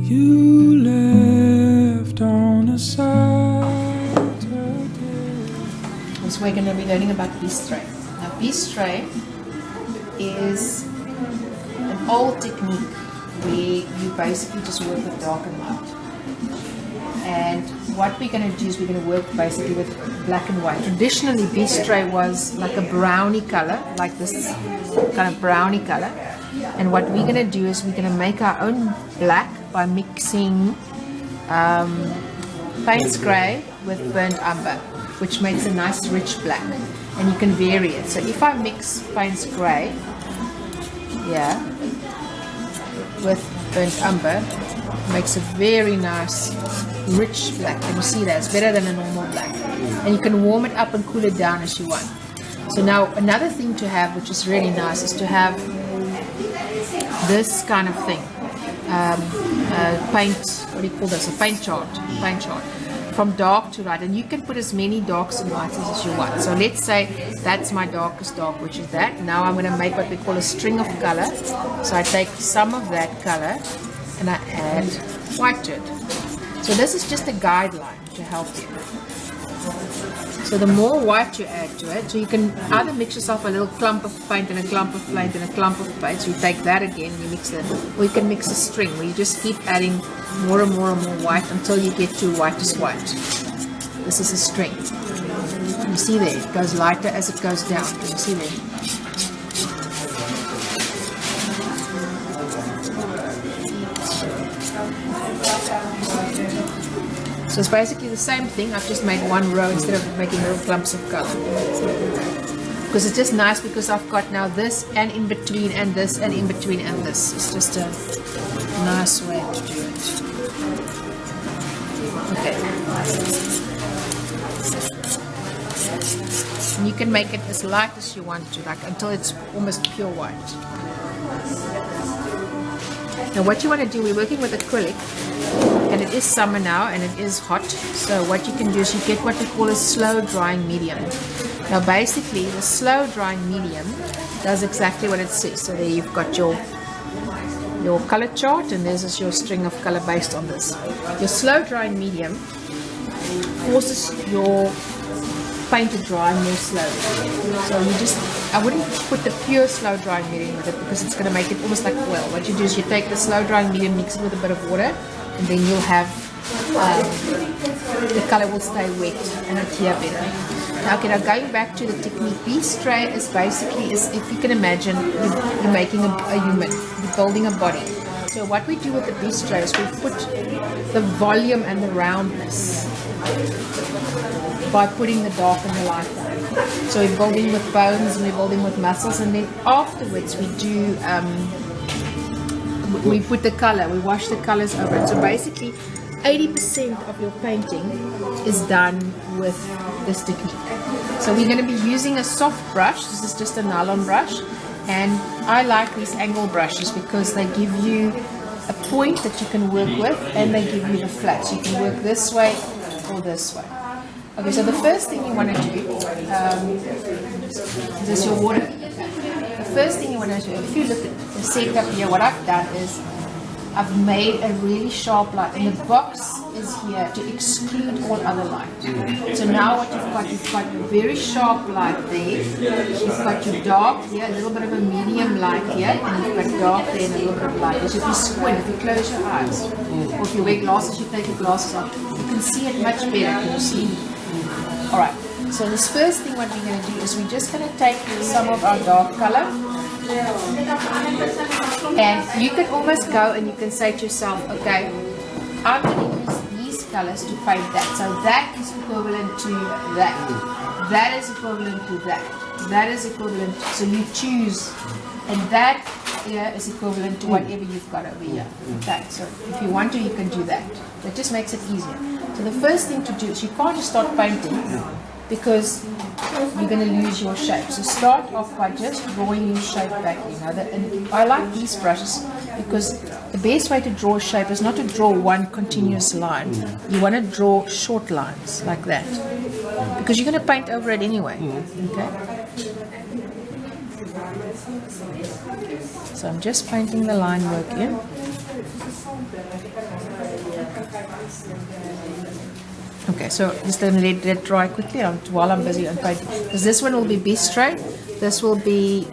you left on a Saturday. So we're going to be learning about Bistre. Now Bistre is an old technique where you basically just work with dark and light. And what we're going to do is we're going to work basically with black and white. Traditionally, Bistre was like a brownie color, like this kind of brownie color. And what we're going to do is we're going to make our own black by mixing Paynes grey with burnt umber, which makes a nice rich black. And you can vary it. So if I mix Paynes grey, yeah, with burnt umber, it makes a very nice rich black. Can you see that? It's better than a normal black. And you can warm it up and cool it down as you want. So now another thing to have, which is really nice, is to have this kind of thing. Paint, what do you call this? A paint chart. From dark to light. And you can put as many darks and lights as you want. So let's say that's my darkest dark, which is that. Now I'm going to make what we call a string of color. So I take some of that color and I add white to it. So this is just a guideline to help you. So the more white you add to it, so you can either mix yourself a little clump of paint and a clump of paint and a clump of paint. So you take that again, you mix it, or you can mix a string where you just keep adding more and more and more white until you get to white is white. This is a string. You see there, it goes lighter as it goes down. Can you see there? So it's basically the same thing. I've just made one row instead of making little clumps of color. Because it's just nice because I've got now this and in between and this and in between and this. It's just a nice way to do it. Okay. And you can make it as light as you want to, like until it's almost pure white. Now what you want to do, we're working with acrylic. And it is summer now and it is hot, so what you can do is you get what we call a slow drying medium. Now basically the slow drying medium does exactly what it says. So there you've got your color chart and this is your string of color based on this. Your slow drying medium forces your paint to dry more slowly. So you just, I wouldn't put the pure slow drying medium with it because it's going to make it almost like oil. What you do is you take the slow drying medium, mix it with a bit of water, and then you'll have the color will stay wet and adhere better. Now, okay, now going back to the technique, Bistre is basically, if you can imagine, you're making a human, you're building a body. So what we do with the Bistre is we put the volume and the roundness by putting the dark and the light on. So we're building with bones and we're building with muscles, and then afterwards we do we put the color, we wash the colors over it. So basically 80% of your painting is done with this technique. So we're going to be using a soft brush. This is just a nylon brush, and I like these angle brushes because they give you a point that you can work with and they give you the flat. So you can work this way or this way. Okay, so the first thing you want to do, this is your water. The first thing you want to do, if you look at the setup here, what I've done is I've made a really sharp light, and the box is here to exclude all other light. So now what you've got a very sharp light there, you've got your dark here, a little bit of a medium light here, and you've got dark there and a little bit of light. So if you squint, if you close your eyes, or if you wear glasses, you take your glasses off, you can see it much better. Can you see? Alright, so this first thing what we're going to do is we're just going to take some of our dark color, and you can almost go and you can say to yourself, okay, I'm going to use these colors to paint that. So that is equivalent to that. That is equivalent to that. That is equivalent to, so you choose, and that here is equivalent to whatever you've got over here. Okay, so if you want to, you can do that. That just makes it easier. So the first thing to do is you can't just start painting because you're going to lose your shape. So start off by just drawing your shape back in. And I like these brushes because the best way to draw a shape is not to draw one continuous line. You want to draw short lines like that because you're going to paint over it anyway. Okay. So I'm just painting the line work in. Okay, so just let it dry quickly while I'm busy on painting. Because this one will be Bistre, this will be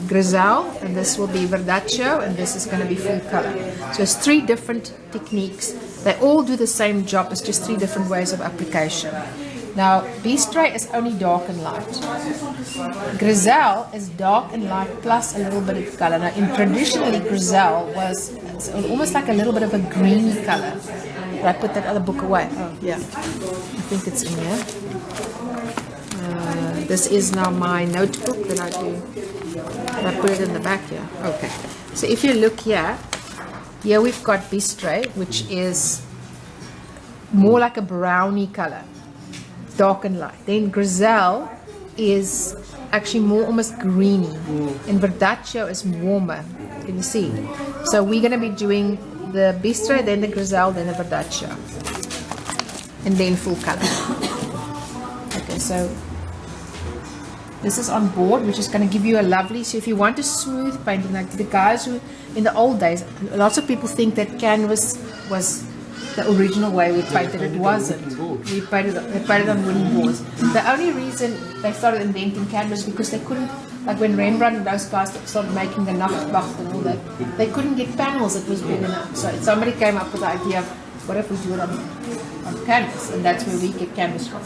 Grisaille, and this will be Verdacchio, and this is going to be full color. So it's 3 different techniques. They all do the same job, it's just 3 different ways of application. Now, Bistre is only dark and light. Grisaille is dark and light plus a little bit of color. Now, traditionally, Grisaille was almost like a little bit of a greeny color. Did I put that other book away? Oh, yeah. I think it's in here. This is now my notebook that I do. And I put it in the back here. Okay. So if you look here we've got Bistre, which is more like a browny color. Dark and light. Then Grisaille is actually more almost greeny, and Verdacchio is warmer. Can you see? So we're going to be doing the Bistre, then the Grisaille, then the Verdacchio, and then full color. Okay, so this is on board, which is going to give you a lovely. So if you want a smooth painting, like the guys who in the old days, lots of people think that canvas was the original way we painted. It wasn't. They painted on wooden boards. The only reason they started inventing canvas because they couldn't, like when Rembrandt and those guys started making the Nachtwacht and all that, they couldn't get panels that was big enough. So somebody came up with the idea of, what if we do it on canvas? And that's where we get canvas from.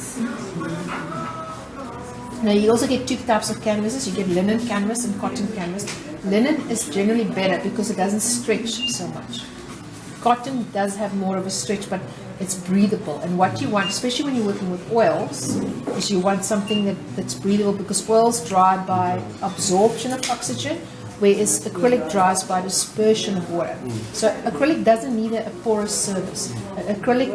Now you also get 2 types of canvases. You get linen canvas and cotton canvas. Linen is generally better because it doesn't stretch so much. Cotton does have more of a stretch, but it's breathable. And what you want, especially when you're working with oils, is you want something that's breathable, because oils dry by absorption of oxygen, whereas acrylic dries by dispersion of water. So acrylic doesn't need a porous surface. Acrylic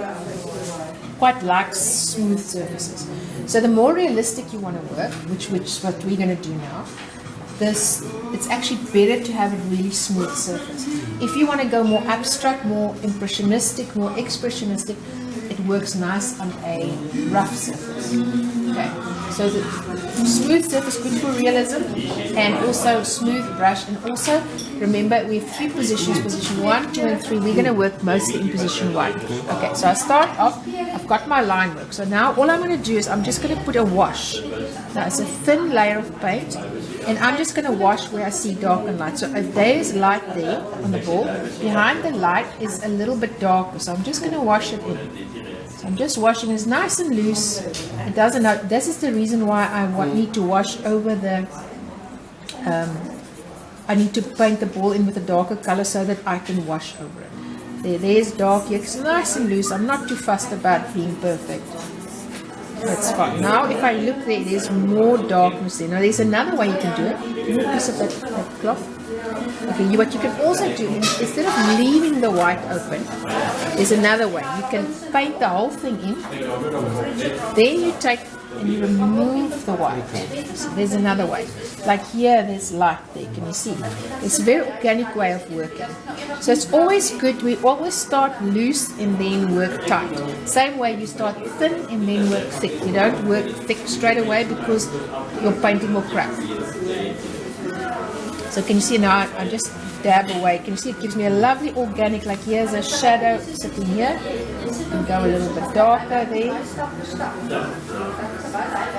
quite likes smooth surfaces. So the more realistic you want to work, which is what we're going to do now, it's actually better to have a really smooth surface. If you want to go more abstract, more impressionistic, more expressionistic, it works nice on a rough surface. Okay, so the smooth surface good for realism, and also smooth brush, and also remember we have 3 positions, position 1, 2 and 3. We're going to work mostly in position 1. Okay, so I start off, I've got my line work. So now all I'm going to do is I'm just going to put a wash. Now it's a thin layer of paint, and I'm just going to wash where I see dark and light. So if there is light there on the ball, behind the light is a little bit darker. So I'm just going to wash it in. So I'm just washing. It's nice and loose. It doesn't. This is the reason why I need to wash over the. I need to paint the ball in with a darker color so that I can wash over it. There's dark here. It's nice and loose. I'm not too fussed about being perfect. That's fine. Now if I look there, there's more darkness there. Now there's another way you can do it. Give me a piece of that cloth. Okay, what you can also do, instead of leaving the white open, there's another way. You can paint the whole thing in. Then you take and you remove the white. So there's another way. Like here, there's light there. Can you see? It's a very organic way of working. So it's always good. We always start loose and then work tight. Same way you start thin and then work thick. You don't work thick straight away because your painting will crack. So can you see now? I just dab away. Can you see it gives me a lovely organic, like here's a shadow sitting here. And go a little bit darker there.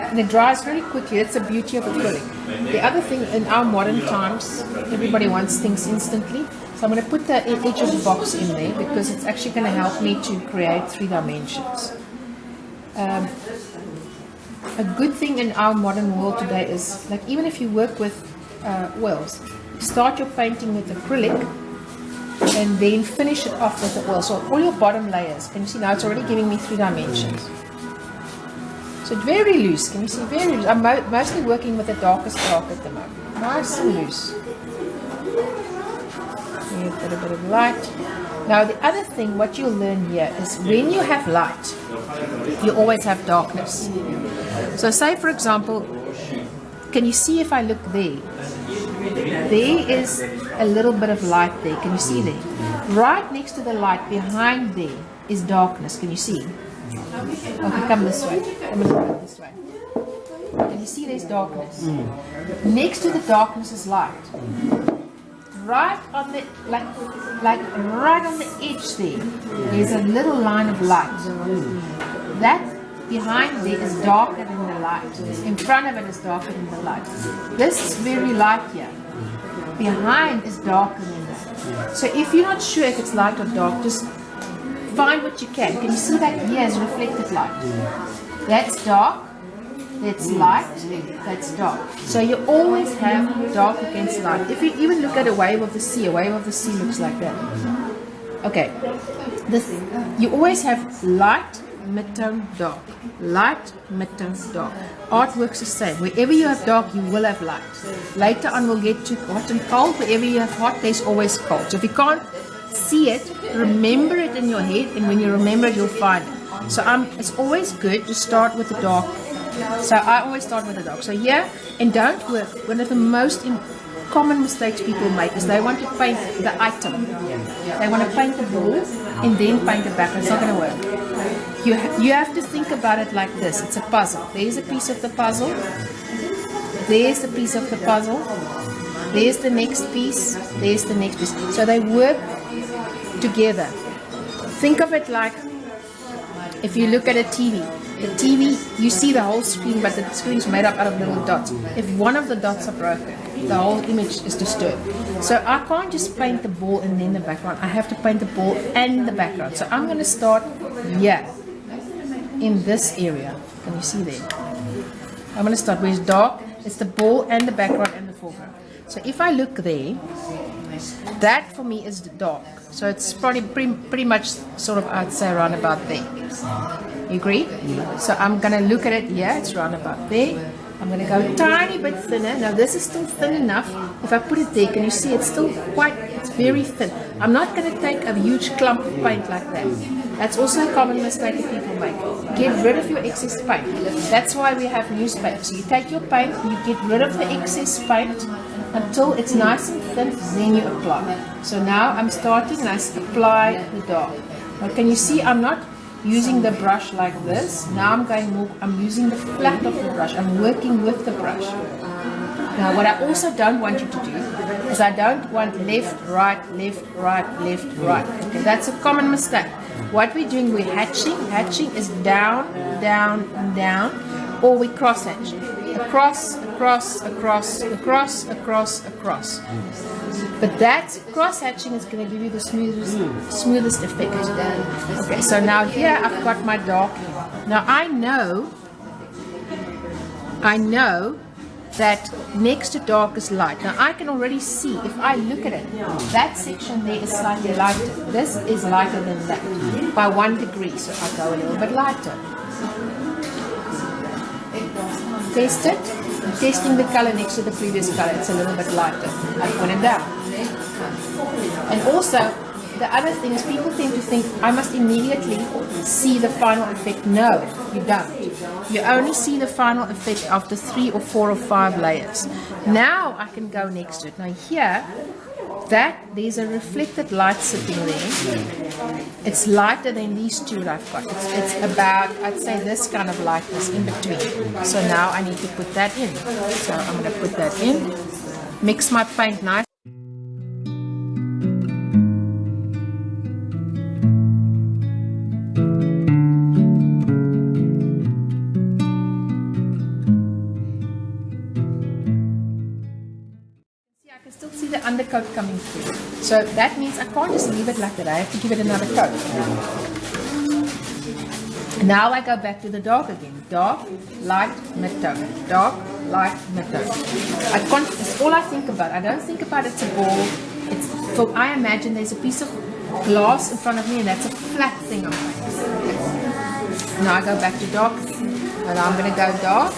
And it dries very quickly. That's the beauty of acrylic. The other thing, in our modern times, everybody wants things instantly. So I'm going to put the edge of the box in there because it's actually going to help me to create 3 dimensions. A good thing in our modern world today is, like even if you work with oils, start your painting with acrylic and then finish it off with the oil. So all your bottom layers, can you see now it's already giving me 3 dimensions. So it's very loose, can you see, very loose. I'm mostly working with the darkest dark at the moment. Nice and loose. You put a bit of light. Now the other thing, what you'll learn here is when you have light, you always have darkness. So say for example, can you see if I look there? There is a little bit of light there. Can you see there? Right next to the light, behind there, is darkness. Can you see? Okay, come this way. Come a little bit this way. Can you see there's darkness? Next to the darkness is light. right on the like right on the edge there. There's a little line of light. That behind there is darker than the light. In front of it is darker than the light. This is very light here. Behind is darker than that. So if you're not sure if it's light or dark, just find what you can. Can you see that here is reflected light? That's dark. That's light, that's dark. So you always have dark against light. If you even look at a wave of the sea looks like that. Okay, you always have light, mid-tone, dark. Light, mid-tone, dark. Art works the same. Wherever you have dark, you will have light. Later on we'll get to hot and cold. Wherever you have hot, there's always cold. So if you can't see it, remember it in your head, and when you remember it, you'll find it. So it's always good to start with the dark. So I always start with the dark. So here, and don't work. One of the most common mistakes people make is they want to paint the item. They want to paint the ball and then paint the back. It's not going to work. You have to think about it like this. It's a puzzle. There's a piece of the puzzle. There's the piece of the puzzle. There's the next piece. There's the next piece. So they work together. Think of it like if you look at a TV. The TV, you see the whole screen, but the screen is made up out of little dots. If one of the dots are broken, the whole image is disturbed. So I can't just paint the ball and then the background. I have to paint the ball and the background. So I'm going to start here, in this area. Can you see there? I'm going to start where it's dark. It's the ball and the background and the foreground. So if I look there, that for me is dark. So it's probably pretty much sort of, I'd say, around about there. You agree? So I'm going to look at it here. It's around about there. I'm going to go a tiny bit thinner. Now this is still thin enough. If I put it there, can you see it's still it's very thin. I'm not going to take a huge clump of paint like that. That's also a common mistake that people make. Get rid of your excess paint. That's why we have newspaper. So you take your paint, you get rid of the excess paint until it's nice and thin, then you apply. So now I'm starting and I apply the dark. Now can you see I'm not using the brush like this. Now I'm using the flat of the brush. I'm working with the brush. Now what I also don't want you to do is I don't want left, right, left, right, left, right. Okay, that's a common mistake. What we're doing, we're hatching. Hatching is down, down, down, or we cross hatch. Across, across, across, across, across, across. But that cross hatching is going to give you the smoothest effect. Okay, so now here I've got my dark. Now I know that next to dark is light. Now I can already see, if I look at it, that section there is slightly lighter. This is lighter than that by 1 degree, so I'll go a little bit lighter. Test it. I'm testing the color next to the previous color. It's a little bit lighter. I point it down. And also, the other thing is people tend to think I must immediately see the final effect. No, you don't. You only see the final effect after 3 or 4 or 5 layers. Now I can go next to it. Now here, there's a reflected light sitting there. It's lighter than these two that I've got. It's about, I'd say, this kind of lightness in between. So now I need to put that in. So I'm going to put that in. Mix my paint nice. Undercoat coming through. So that means I can't just leave it like that. I have to give it another coat. Now I go back to the dark again. Dark, light, mid-tone. Dark, light, mid-tone. It's all I think about. I don't think about it's a ball. I imagine there's a piece of glass in front of me and that's a flat thing on it. Now I go back to dark. And I'm going to go dark.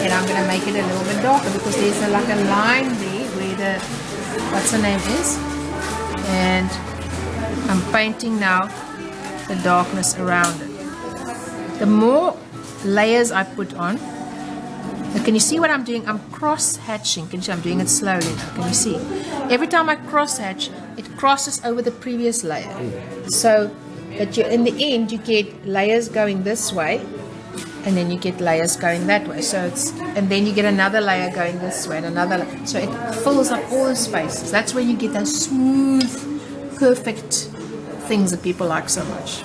And I'm going to make it a little bit darker because there's like a line there where what's the name is, and I'm painting now the darkness around it. The more layers I put on, now can you see what I'm doing? I'm cross hatching. Can you see I'm doing it slowly now? Can you see? Every time I cross hatch, it crosses over the previous layer, so that in the end you get layers going this way and then you get layers going that way. So it's, and then you get another layer going this way and another, so it fills up all the spaces. That's when you get those smooth, perfect things that people like so much.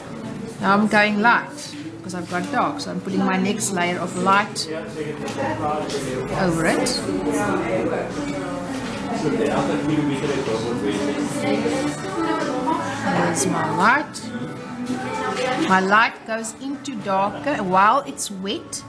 Now I'm going light because I've got dark, so I'm putting my next layer of light over it. There's my light. My light goes into darker while it's wet.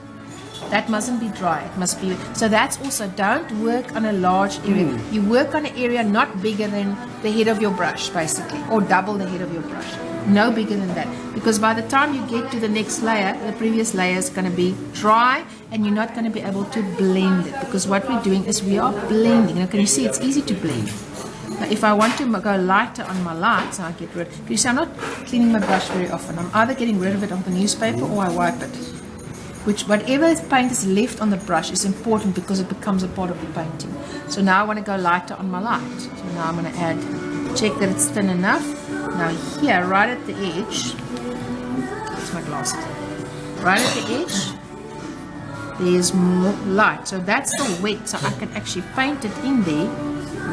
That mustn't be dry. It must be. So that's also, don't work on a large area. You work on an area not bigger than the head of your brush, basically, or double the head of your brush. No bigger than that. Because by the time you get to the next layer, the previous layer is going to be dry, and you're not going to be able to blend it. Because what we're doing is we are blending. Now, can you see it's easy to blend? Now, if I want to go lighter on my lights, I get rid. You see, I'm not cleaning my brush very often. I'm either getting rid of it on the newspaper or I wipe it. Whatever paint is left on the brush is important because it becomes a part of the painting. So now I want to go lighter on my light. So now I'm going to add, check that it's thin enough. Now here, right at the edge, that's my glasses. Right at the edge, there's more light. So that's the wet, so I can actually paint it in there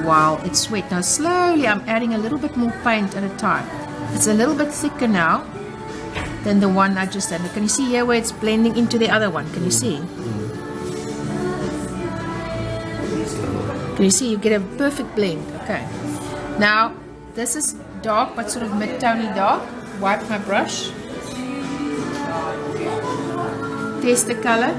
while it's wet. Now slowly I'm adding a little bit more paint at a time. It's a little bit thicker now than the one I just added. Can you see here where it's blending into the other one? Can you see? Can you see? You get a perfect blend. Okay. Now this is dark but sort of mid-tony dark. Wipe my brush. Test the color.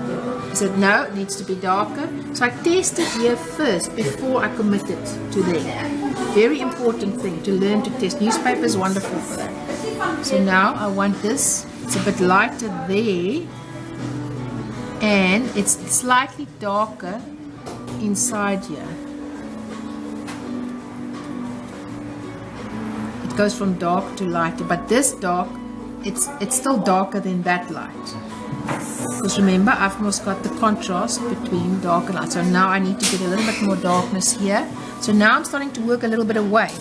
Is it no? It needs to be darker. So I test it here first before I commit it to there. Very important thing to learn to test. Newspaper is wonderful for that. So now I want this. It's a bit lighter there, and it's slightly darker inside here. It goes from dark to lighter, but this dark, it's still darker than that light. Because remember, I've almost got the contrast between dark and light. So now I need to get a little bit more darkness here. So now I'm starting to work a little bit away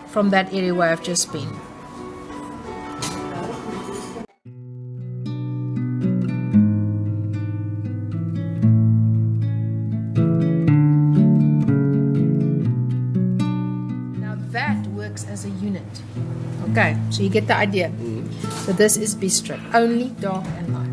from that area where I've just been. Now that works as a unit. Okay, so you get the idea. So this is Bistre, only dark and light.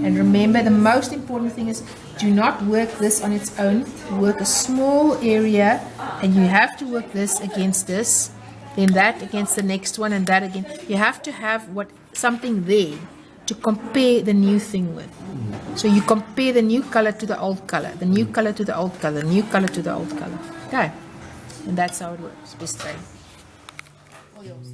And remember, the most important thing is do not work this on its own. Work a small area, and you have to work this against this, then that against the next one, and that again. You have to have something there to compare the new thing with. So you compare the new color to the old color, the new color to the old color, the new color to the old color. Okay, and that's how it works. Bistre. All yours.